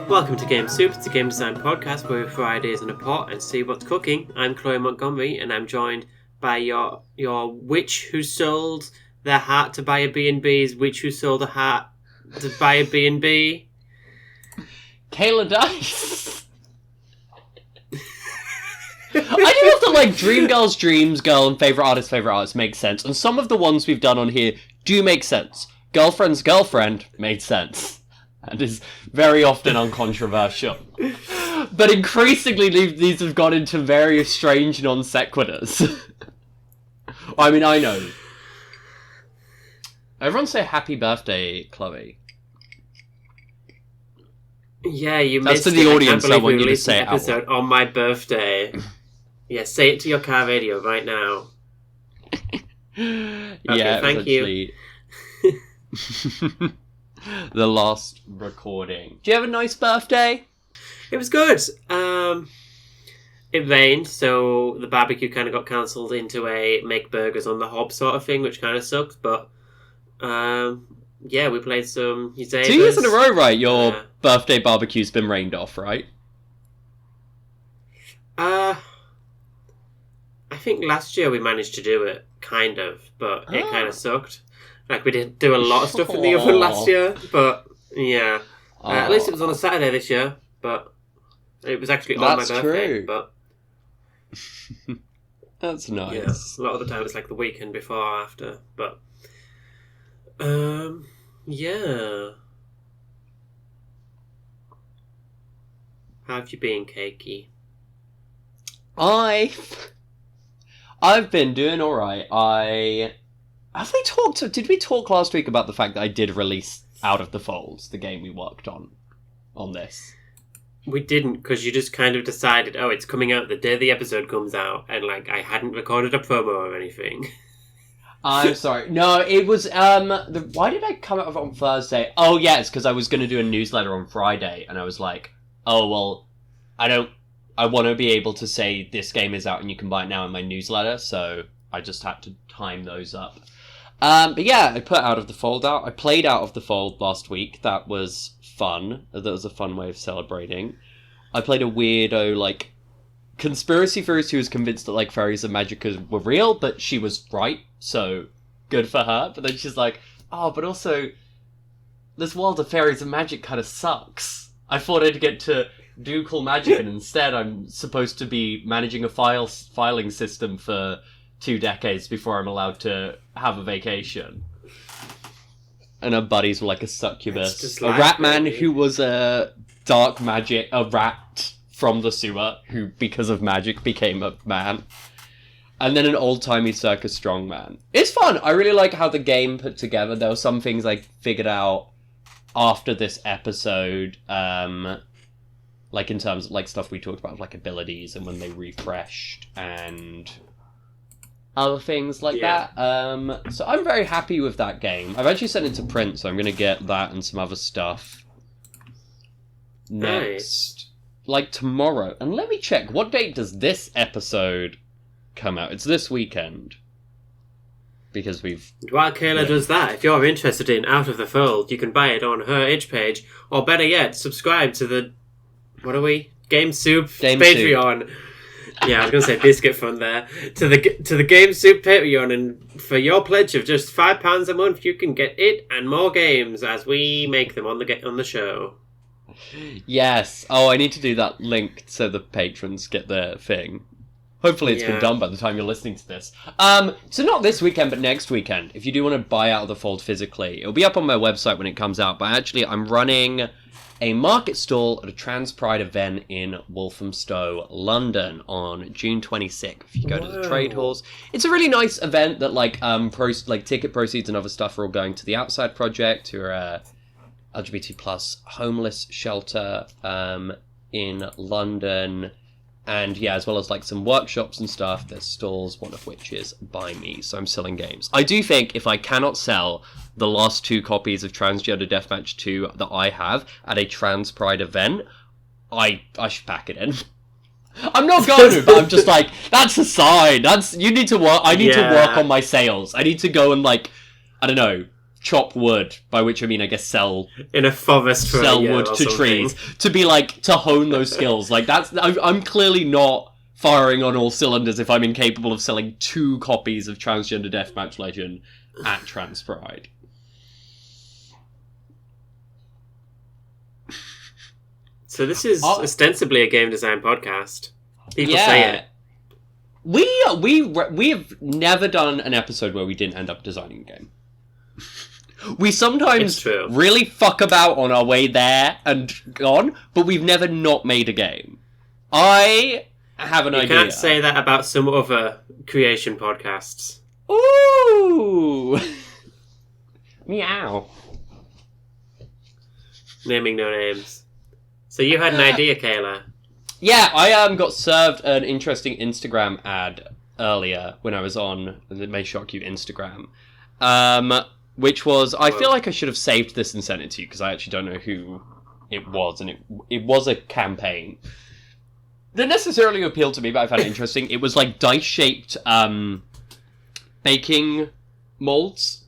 Welcome to Game Soup. It's a game design podcast where we throw ideas in a pot and see what's cooking. I'm Chloe Montgomery, and I'm joined by your witch who sold their heart to buy a B&B's witch who sold a heart to buy a B&B. Kayla Dice. I do feel that, like, Dream Girl's Dreams Girl and Favourite Artist make sense. And some of the ones we've done on here do make sense. Girlfriend's Girlfriend made sense. And is very often uncontroversial. But increasingly, these have gone into various strange non sequiturs. I mean, I know. Everyone say happy birthday, Chloe. Yeah, you That's missed to the it. audience. I want you to released say an it out episode on my birthday. Yeah, say it to your car radio right now. Okay, yeah, thank you. The last recording. Do you have a nice birthday? It was good. It rained, so the barbecue kind of got cancelled into a make burgers on the hob sort of thing, which kind of sucked. But yeah, we played some yazebas. 2 years in a row, right? Your birthday barbecue's been rained off, right? I think last year we managed to do it, kind of, but it kind of sucked. Like, we didn't do a lot of stuff in the oven last year, but yeah. At least it was on a Saturday this year, but it was actually on my birthday. True. But that's nice. Yeah, a lot of the time it's like the weekend before or after, but yeah. How have you been, Cakey? I've been doing alright. Did we talk last week about the fact that I did release Out of the Folds, the game we worked on this? We didn't, because you just kind of decided, it's coming out the day the episode comes out, and, like, I hadn't recorded a promo or anything. I'm sorry. No, it was, why did I come out on Thursday? Oh, yeah, it's because I was going to do a newsletter on Friday, and I was like, I want to be able to say this game is out and you can buy it now in my newsletter, so I just had to time those up. But yeah, I put Out of the Fold out. I played Out of the Fold last week. That was fun. That was a fun way of celebrating. I played a weirdo, like, conspiracy theorist who was convinced that, like, fairies and magic were real, but she was right, so good for her. But then she's like, but also, this world of fairies and magic kind of sucks. I thought I'd get to do cool magic, and instead I'm supposed to be managing a filing system for 2 decades before I'm allowed to have a vacation. And her buddies were like a succubus. A rat man who was a rat from the sewer, who because of magic became a man. And then an old-timey circus strongman. It's fun! I really like how the game put together. There were some things I figured out after this episode, like in terms of like stuff we talked about, like abilities and when they refreshed and other things like that. So I'm very happy with that game. I've actually sent it to print, so I'm going to get that and some other stuff next, like tomorrow. And let me check, what date does this episode come out? It's this weekend. Because While Kayla does that, if you're interested in Out of the Fold, you can buy it on her itch page, or better yet, subscribe to the Game Soup Patreon. Soup. Yeah, I was going to say Biscuit Fund there. To the Game Soup Patreon, and for your pledge of just £5 a month, you can get it and more games as we make them on the show. Yes. Oh, I need to do that link so the patrons get their thing. Hopefully it's been done by the time you're listening to this. So not this weekend, but next weekend. If you do want to buy Out of the Fold physically, it'll be up on my website when it comes out. But actually, I'm running a market stall at a Trans Pride event in Walthamstow, London on June 26th. If you go to the trade halls, it's a really nice event that ticket proceeds and other stuff are all going to the Outside Project, who are a LGBT plus homeless shelter in London. And yeah, as well as like some workshops and stuff, there's stalls, one of which is by me, so I'm selling games. I do think if I cannot sell the last 2 copies of Transgender Deathmatch 2 that I have at a Trans Pride event, I should pack it in. I'm not going to, but I'm just like, that's a sign. You need to work. I need to work on my sales. I need to go and, like, I don't know, chop wood, by which I mean, I guess sell in a forest for sell wood to trees, to be like, to hone those skills. Like, I'm clearly not firing on all cylinders if I'm incapable of selling 2 copies of Transgender Deathmatch Legend at Transpride. So this is ostensibly a game design podcast. People say it. We have never done an episode where we didn't end up designing a game. We sometimes really fuck about on our way there and gone, but we've never not made a game. I have an idea. You can't say that about some other creation podcasts. Ooh! Meow. Naming no names. So you had an idea, Kayla. Yeah, I got served an interesting Instagram ad earlier when I was on the May Shock You Instagram. Which was, I feel like I should have saved this and sent it to you, because I actually don't know who it was, and it was a campaign. Didn't necessarily appeal to me, but I found it interesting. It was like dice-shaped baking molds.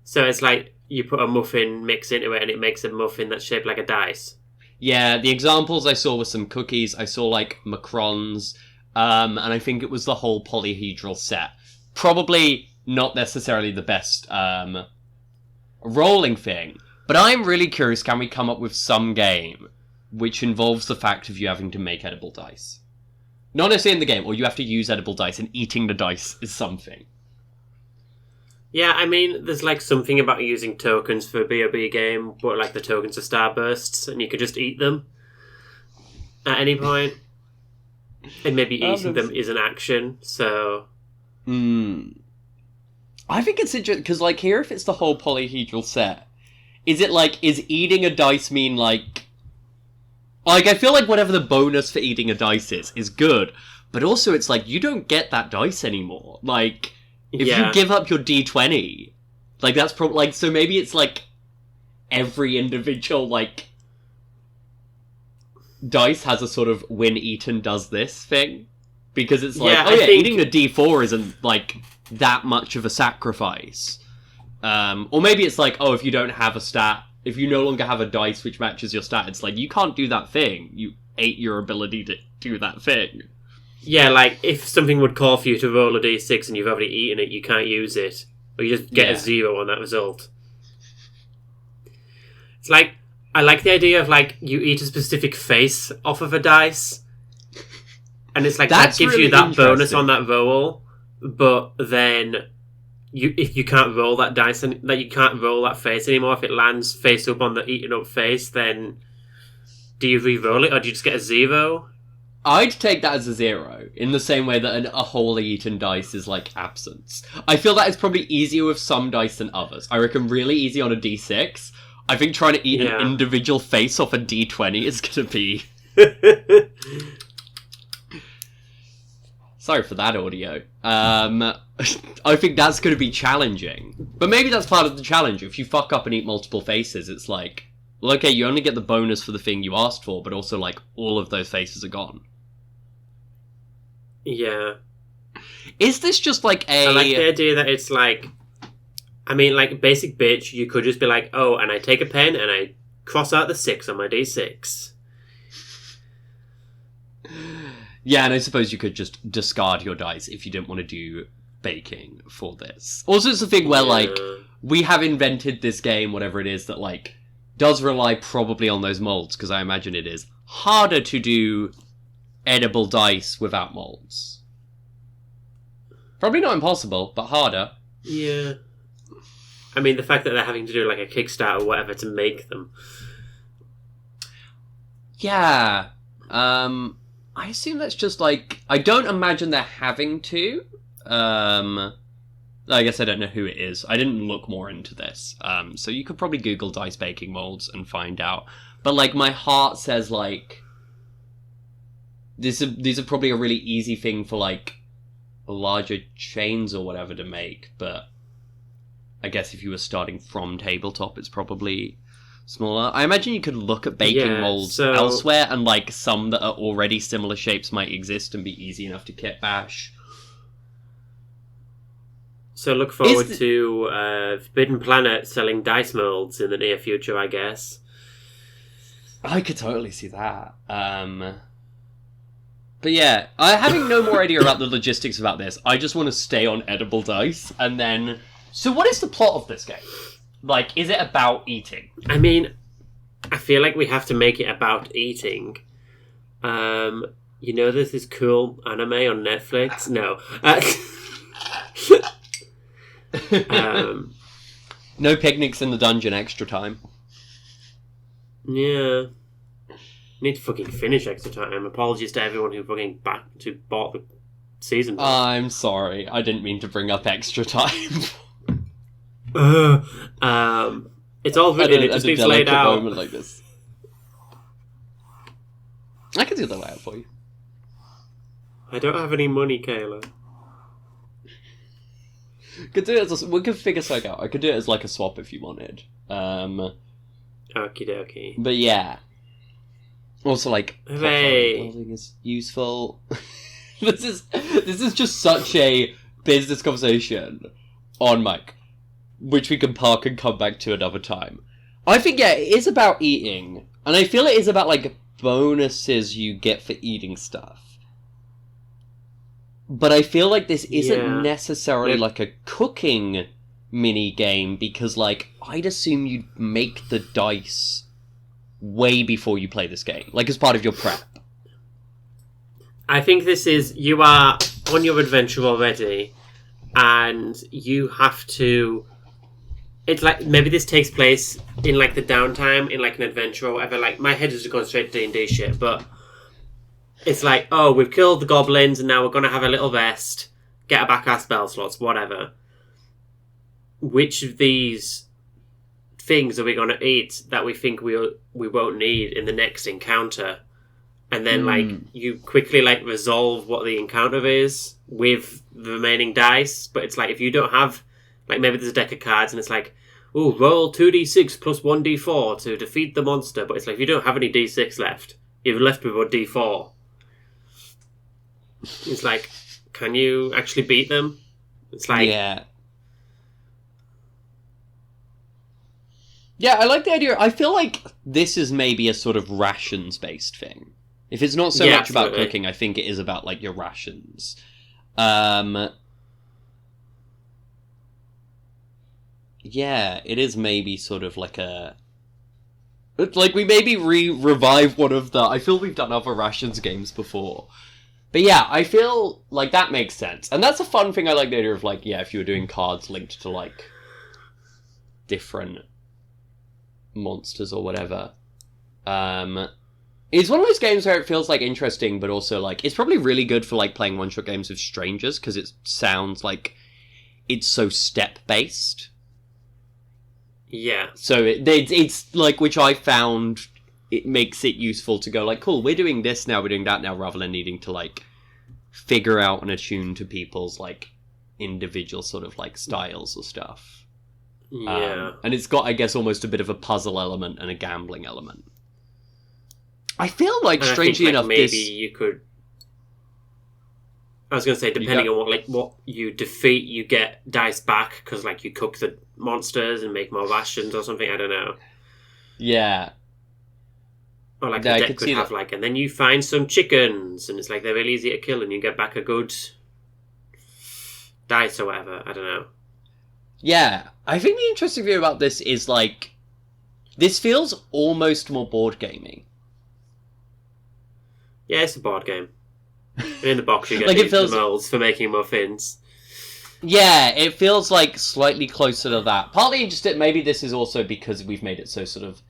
So it's like you put a muffin mix into it and it makes a muffin that's shaped like a dice. Yeah, the examples I saw were some cookies. I saw like macarons, and I think it was the whole polyhedral set. Probably not necessarily the best rolling thing, but I'm really curious, can we come up with some game which involves the fact of you having to make edible dice? Not necessarily in the game, or you have to use edible dice, and eating the dice is something. Yeah, I mean, there's like something about using tokens for a B.O.B. game, but like the tokens are starbursts, and you could just eat them at any point. And maybe eating them is an action, so... I think it's interesting, because like here, if it's the whole polyhedral set, is it like, is eating a dice mean like... Like, I feel like whatever the bonus for eating a dice is good, but also it's like, you don't get that dice anymore. Like... If you give up your D20, like, that's probably, like, so maybe it's, like, every individual, like, dice has a sort of when eaten does this thing. Because it's like, eating a D4 isn't, like, that much of a sacrifice. Or maybe it's like, if you don't have a stat, if you no longer have a dice which matches your stat, it's like, you can't do that thing. You ate your ability to do that thing. Yeah, like, if something would call for you to roll a d6 and you've already eaten it, you can't use it. Or you just get a 0 on that result. It's like, I like the idea of, like, you eat a specific face off of a dice. And it's like, that gives you that bonus on that roll. But then, if you can't roll that dice, and you can't roll that face anymore, if it lands face up on the eaten up face, then do you re-roll it, or do you just get a 0? I'd take that as a 0, in the same way that a wholly eaten dice is like absence. I feel that it's probably easier with some dice than others. I reckon really easy on a d6. I think trying to eat an individual face off a d20 is going to be... Sorry for that audio. I think that's going to be challenging. But maybe that's part of the challenge. If you fuck up and eat multiple faces, it's like, well, okay, you only get the bonus for the thing you asked for, but also, like, all of those faces are gone. Yeah. Is this just like a... I like the idea that it's like... I mean, like, basic bitch, you could just be like, and I take a pen and I cross out the 6 on my d6. Yeah, and I suppose you could just discard your dice if you didn't want to do baking for this. Also, it's a thing where, like, we have invented this game, whatever it is, that, like, does rely probably on those molds, because I imagine it is harder to do edible dice without molds. Probably not impossible, but harder. Yeah. I mean, the fact that they're having to do, like, a Kickstarter or whatever to make them. Yeah. I assume that's just, like... I don't imagine they're having to. I guess I don't know who it is. I didn't look more into this. So you could probably Google dice baking molds and find out. But, like, my heart says, like... These are probably a really easy thing for, like, larger chains or whatever to make, but I guess if you were starting from tabletop, it's probably smaller. I imagine you could look at baking molds elsewhere, and, like, some that are already similar shapes might exist and be easy enough to kit bash. So look forward to Forbidden Planet selling dice molds in the near future, I guess. I could totally see that. But yeah, having no more idea about the logistics about this, I just want to stay on edible dice, and then... So what is the plot of this game? Like, is it about eating? I mean, I feel like we have to make it about eating. You know there's this cool anime on Netflix? No. No picnics in the dungeon extra time. Yeah. Need to fucking finish Extra Time. Apologies to everyone who bought the season. I'm sorry. I didn't mean to bring up Extra Time. It's all written. It just needs laid out. Moment like this. I can do the layout for you. I don't have any money, Kayla. Could do it as we could figure something out. I could do it as like a swap if you wanted. Okie dokie. But yeah. Also, like, building is useful. This is just such a business conversation on mic, which we can park and come back to another time. I think, yeah, it is about eating, and I feel it is about, like, bonuses you get for eating stuff. But I feel like this isn't necessarily, like, a cooking mini-game, because, like, I'd assume you'd make the dice way before you play this game, like as part of your prep. I think this is, you are on your adventure already, and you have to, it's like, maybe this takes place in like the downtime, in like an adventure or whatever, like my head is just going straight to D&D shit, but it's like, oh, we've killed the goblins and now we're going to have a little rest, get back our spell slots, whatever. Which of these things are we going to eat that we think we won't need in the next encounter? And then, like, you quickly, like, resolve what the encounter is with the remaining dice. But it's like, if you don't have, like, maybe there's a deck of cards and it's like, ooh, roll 2d6 plus 1d4 to defeat the monster. But it's like, if you don't have any d6 left, you're left with a d4. It's like, can you actually beat them? It's like... Yeah, I like the idea. I feel like this is maybe a sort of rations-based thing. If it's not so much about cooking, I think it is about, like, your rations. Yeah, it is maybe sort of like a... Like, we maybe revive one of the... I feel we've done other rations games before. But yeah, I feel like that makes sense. And that's a fun thing I like the idea of, like, yeah, if you were doing cards linked to, like, different monsters or whatever. It's one of those games where it feels like interesting, but also like it's probably really good for like playing one-shot games with strangers because it sounds like it's so step-based. Yeah. So it's like, which I found it makes it useful to go like, cool, we're doing this now, we're doing that now, rather than needing to like figure out and attune to people's like individual sort of like styles or stuff. Yeah. And it's got, I guess, almost a bit of a puzzle element and a gambling element. I feel like, strangely enough, maybe you could... I was going to say, depending on what you defeat, you get dice back, because like you cook the monsters and make more rations or something, I don't know. Yeah. Or like the deck could have like, and then you find some chickens, and it's like they're really easy to kill, and you get back a good dice or whatever, I don't know. Yeah, I think the interesting thing about this is, like, this feels almost more board gaming. Yeah, it's a board game. And in the box you get like the molds for making muffins. Yeah, it feels, like, slightly closer to that. Partly just maybe this is also because we've made it so sort of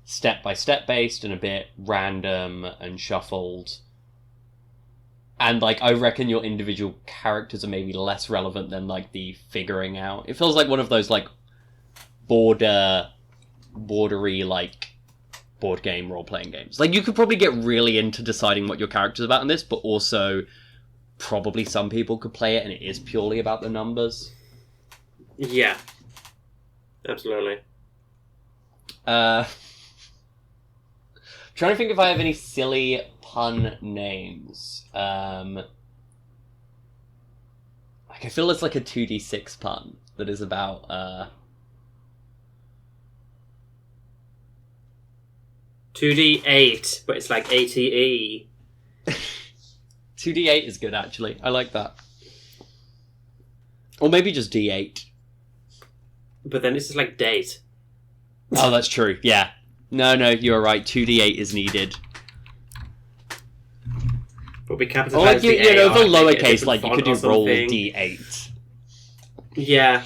step-by-step based and a bit random and shuffled. And, like, I reckon your individual characters are maybe less relevant than, like, the figuring out. It feels like one of those, like, bordery, like, board game role-playing games. Like, you could probably get really into deciding what your character's about in this, but also probably some people could play it and it is purely about the numbers. Yeah. Absolutely. Trying to think if I have any silly pun names. I I feel it's like a 2d6 pun that is about 2d8, but it's like ATE. 2d8 is good, actually. I like that. Or maybe just d8. But then it's just like date. Oh, that's true. Yeah. No, you're right. 2d8 is needed. But we Or capitalize like, the AR, the make it a lowercase, different like, you font could or do roll something. d8. Yeah.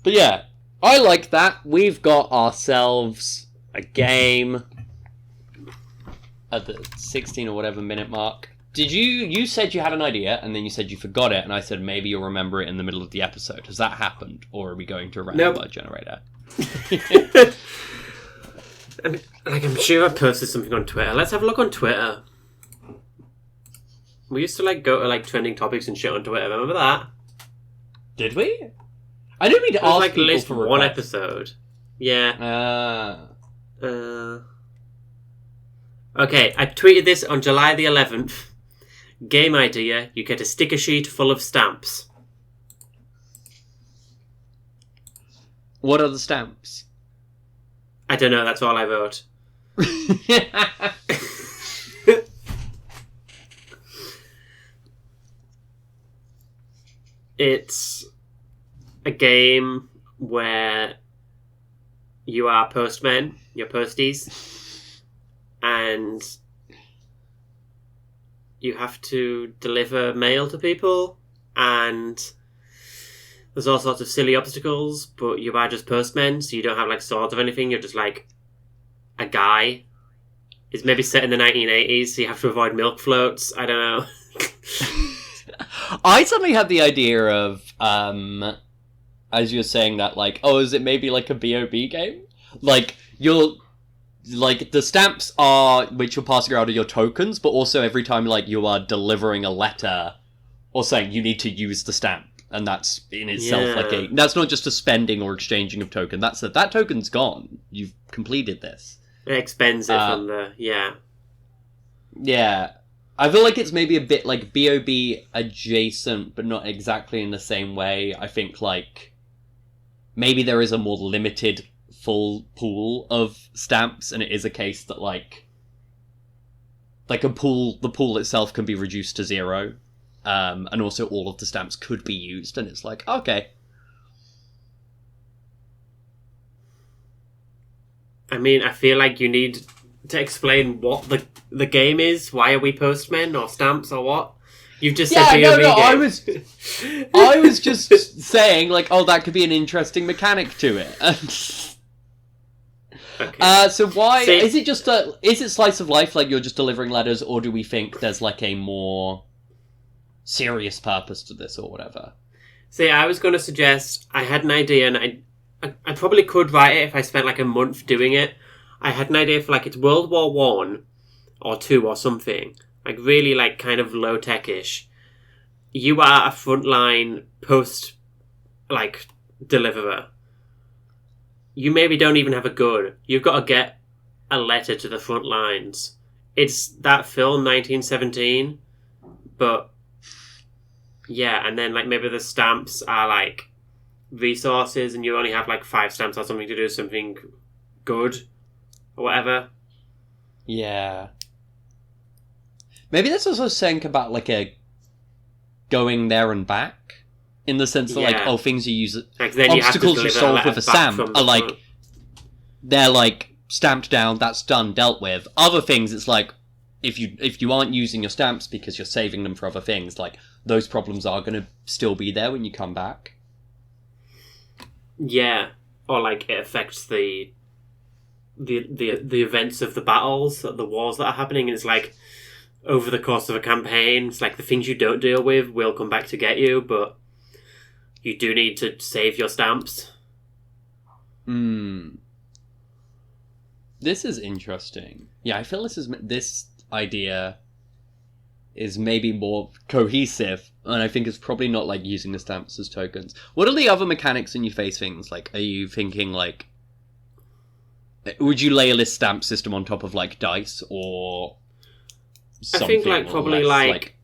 But yeah, I like that. We've got ourselves a game at the 16 or whatever minute mark. Did you said you had an idea, and then you said you forgot it, and I said maybe you'll remember it in the middle of the episode. Has that happened, or are we going to a random word generator? I'm sure I posted something on Twitter. Let's have a look on Twitter. We used to like go to like trending topics and shit on Twitter. Remember that? Did we? I didn't mean to ask like people list for one requests. episode. Yeah. Okay, I tweeted this on July the 11th. Game idea, you get a sticker sheet full of stamps. What are the stamps? I don't know, that's all I wrote. It's a game where you are postmen, you're posties, and you have to deliver mail to people, and there's all sorts of silly obstacles, but you are just postmen, so you don't have like swords or anything, you're just like a guy. It's maybe set in the 1980s, so you have to avoid milk floats, I don't know. I suddenly had the idea of, as you were saying that, like, oh, is it maybe like a B.O.B. game? Like, like, the stamps are, which you're passing around are your tokens, but also every time, like, you are delivering a letter or saying you need to use the stamp, and that's in itself, like, that's not just a spending or exchanging of token, that token's gone. You've completed this. It expends it from the, yeah. Yeah. I feel like it's maybe a bit like B.O.B. adjacent, but not exactly in the same way. I think, like, maybe there is a more limited full pool of stamps, and it is a case that, like the pool itself can be reduced to 0, and also all of the stamps could be used, and it's like, okay. I mean, I feel like you need to explain what the game is. Why are we postmen or stamps or what? You've just said B.O.B. game. I was just saying, like, oh, that could be an interesting mechanic to it. Okay. So why is it just is it slice of life, like you're just delivering letters, or do we think there's like a more serious purpose to this or whatever? See, I was going to suggest, I had an idea, and I probably could write it if I spent like a month doing it. I had an idea for like it's World War 1 or 2 or something, like really like kind of low tech-ish. You are a frontline post like deliverer. You maybe don't even have a gun. You've got to get a letter to the front lines. It's that film 1917, but yeah, and then like maybe the stamps are like resources, and you only have like 5 stamps or something to do something good or whatever. Yeah. Maybe that's also saying about like a going there and back, in the sense that like, oh, things you use, like, then obstacles you solve with a stamp are like front. They're like stamped down, that's done, dealt with. Other things, it's like if you aren't using your stamps because you're saving them for other things, like those problems are going to still be there when you come back. Yeah, or like it affects the events of the battles, the wars that are happening, and it's like over the course of a campaign, it's like the things you don't deal with will come back to get you, but you do need to save your stamps. This is interesting. Yeah, I feel this idea is maybe more cohesive, and I think it's probably not like using the stamps as tokens. What are the other mechanics in you face things? Like, are you thinking like, would you lay a list stamp system on top of like dice or something? I think like probably like,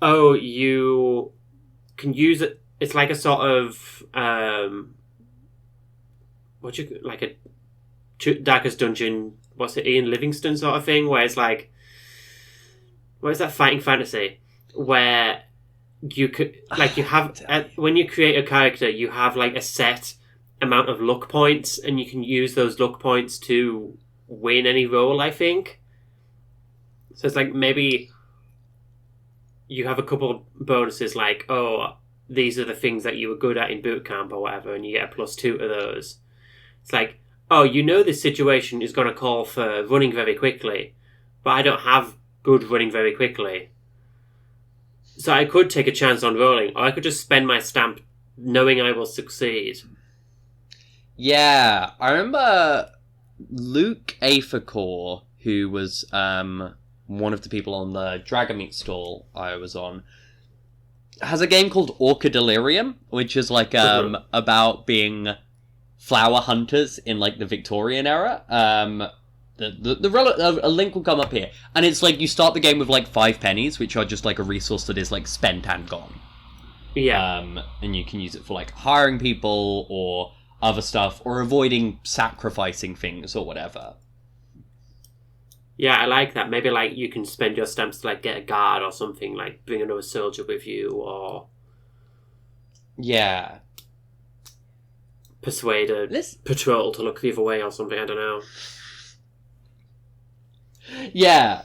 oh, you can use it. It's like a sort of like a Darkest Dungeon. What's it, Ian Livingstone sort of thing, where it's like, what is that, fighting fantasy, where you could you have when you create a character, you have like a set amount of luck points, and you can use those luck points to win any role, I think. So it's like maybe you have a couple of bonuses, like, oh, these are the things that you were good at in boot camp or whatever, and you get a +2 to those. It's like, oh, you know this situation is going to call for running very quickly, but I don't have good running very quickly. So I could take a chance on rolling, or I could just spend my stamp knowing I will succeed. Yeah, I remember Luke Afercore, who was one of the people on the Dragon Meat stall I was on, has a game called Orca Delirium, which is like about being flower hunters in like the Victorian era. A link will come up here, and it's like you start the game with like 5 pennies, which are just like a resource that is like spent and gone. Yeah. And you can use it for like hiring people or other stuff, or avoiding sacrificing things or whatever. Yeah, I like that. Maybe like you can spend your stamps to like get a guard or something, like bring another soldier with you, or yeah, persuade a patrol to look the other way or something. I don't know. Yeah,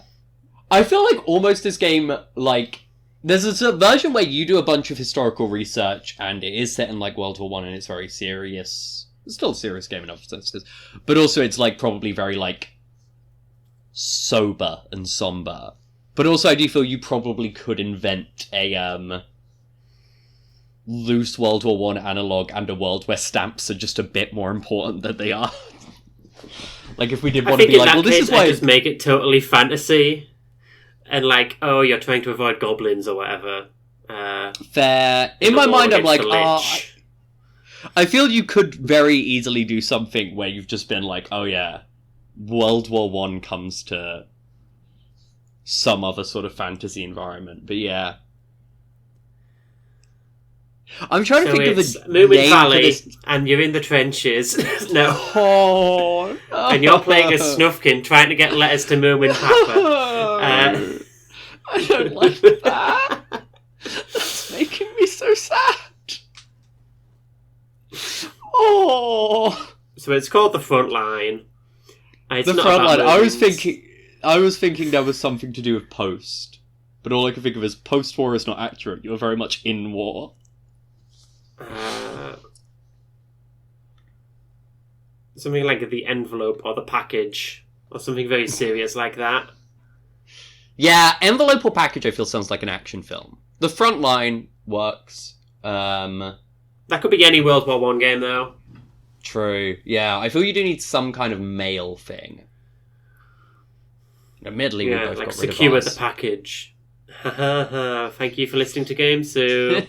I feel like almost this game, like, there's a version where you do a bunch of historical research, and it is set in like World War One, and it's very serious. It's still a serious game in other senses, but also it's like probably very like sober and somber. But also I do feel you probably could invent a loose World War One analog and a world where stamps are just a bit more important than they are. Like if we did want to be like, well, this is why I just make it totally fantasy, and like, oh, you're trying to avoid goblins or whatever. Fair. In my mind, I'm like, I feel you could very easily do something where you've just been like, oh yeah, World War One comes to some other sort of fantasy environment. But yeah, I'm trying to think of a Moomin Valley, and you're in the trenches. No. Oh, no. And you're playing a Snufkin trying to get letters to Moomin Papa. I don't like that. That's making me so sad. Oh. So it's called The Front Line. The Front Line. I was thinking there was something to do with post, but all I can think of is post-war is not accurate. You're very much in war. Something like the envelope or the package, or something very serious like that. Yeah, envelope or package I feel sounds like an action film. The Front Line works. That could be any World War One game though. True. Yeah, I feel you do need some kind of mail thing. Admittedly, we both like got rid of secure ours. the package. Thank you for listening to Game Soup.